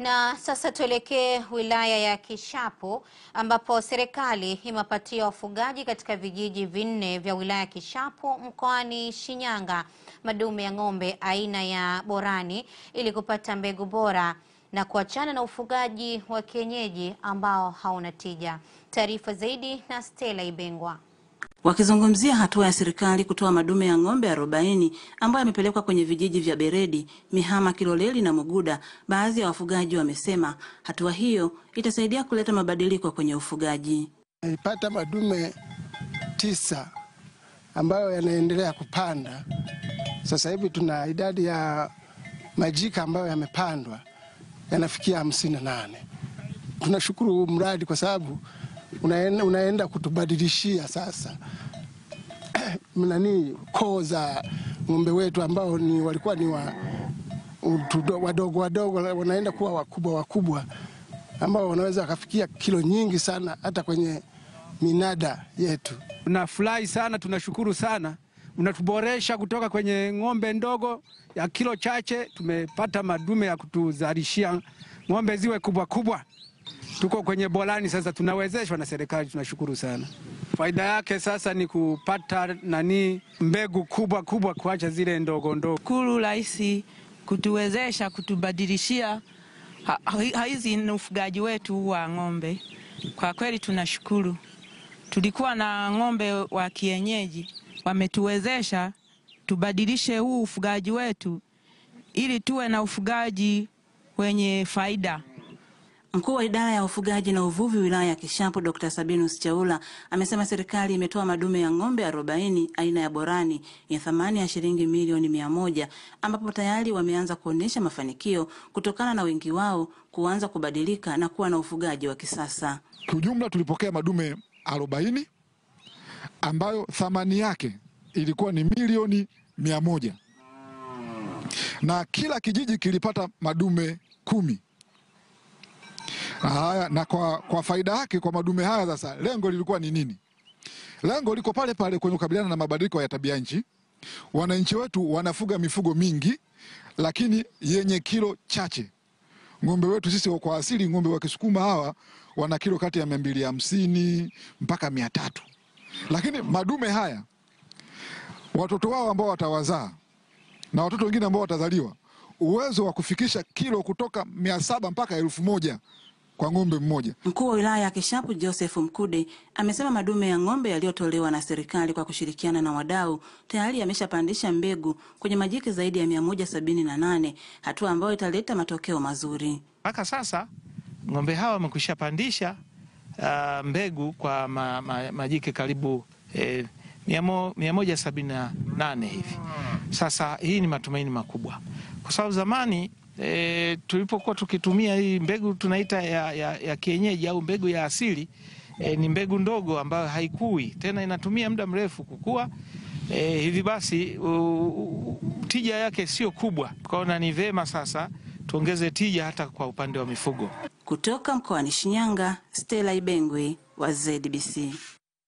Na sasa tuelekee wilaya ya Kishapu ambapo serikali imepatia wafugaji katika vijiji 4 vya wilaya ya Kishapu mkoani Shinyanga madume ya ng'ombe aina ya Borani ili kupata mbegu bora na kuachana na ufugaji wa kienyeji ambao hauna tija. Taarifa zaidi na Stella Ibengwa. Wakizungumzia hatua ya serikali kutoa madume ya ng'ombe 40 ambayo yamepelekwa kwenye vijiji vya Beredi, Mihama, Kiloleli na Muguda, baadhi ya wafugaji wamesema hatua hiyo itasaidia kuleta mabadiliko kwenye ufugaji. Nilipata madume 9 ambayo yanaendelea kupanda. Sasa hivi tuna idadi ya majika ambayo yamepandwa yanafikia 58. Tunashukuru mradi kwa sababu unaenda kutubadilishia sasa koo za ng'ombe wetu ambao walikuwa ni wadogo wanaenda kuwa wakubwa ambao wanaweza wakafikia kilo nyingi sana hata kwenye minada yetu. Tunafurahi sana, tunashukuru sana. Unatuboresha kutoka kwenye ng'ombe ndogo ya kilo chache, tumepata madume ya kutuzalishia ng'ombe ziwe kubwa. Tuko kwenye Borani sasa, tunawezeshwa na serikali, tunashukuru sana. Faida yake sasa ni kupata mbegu kubwa kuacha zile ndogo. Shukuru Rais kutuwezesha kutubadilishia hizi ufugaji wetu wa ng'ombe. Kwa kweli tunashukuru. Tulikuwa na ng'ombe wa kienyeji, wametuwezesha tubadilishe huu ufugaji wetu ili tuwe na ufugaji wenye faida. Mkuu wa idara ya ufugaji na uvuvi wilaya ya Kishapu Dr. Sabinus Chaula amesema serikali imetoa madume ya ng'ombe 40 aina ya Borani ya thamani ya shilingi milioni 100 ambapo tayari wameanza kuonesha mafanikio kutokana na wengi wao kuanza kubadilika na kuwa na ufugaji wa kisasa. Kwa ujumla tulipokea madume 40 ambayo thamani yake ilikuwa ni milioni 100. Na kila kijiji kilipata madume 10. Na kwa faida yake kwa madume haya sasa lengo lilikuwa ni nini? Lengo liko pale kwenye kukabiliana na mabadiliko ya tabia nchi. Wananchi wetu wanafuga mifugo mingi lakini yenye kilo chache. Ng'ombe wetu sisi kwa asili ng'ombe wa Kisukuma hawa wana kilo kati ya 250 mpaka 300. Lakini madume haya watoto wao ambao watawazaa na watoto wengine ambao watazaliwa uwezo wa kufikisha kilo kutoka 700 mpaka 1000 kwa ng'ombe mmoja. Mkuu wa wilaya ya Kishapu Joseph Mkude amesema madume ya ng'ombe yaliyotolewa na serikali kwa kushirikiana na wadau tayari yameshapandisha mbegu kwenye majike zaidi ya 178, hatua ambayo italeta matokeo mazuri. Mpaka sasa ng'ombe hawa wamekwisha pandisha mbegu kwa majike karibu 178 hivi. Sasa hii ni matumaini makubwa. Kwa sababu zamani tulipokuwa tukitumia hii mbegu tunaita ya kienyeji au mbegu ya asili, ni mbegu ndogo ambayo haikui tena, inatumia muda mrefu kukua. Hivi basi tija yake sio kubwa. Kwaona ni vema sasa tuongeze tija hata kwa upande wa mifugo. Kutoka mkoani Shinyanga, Stella Ibengwa wa ZBC.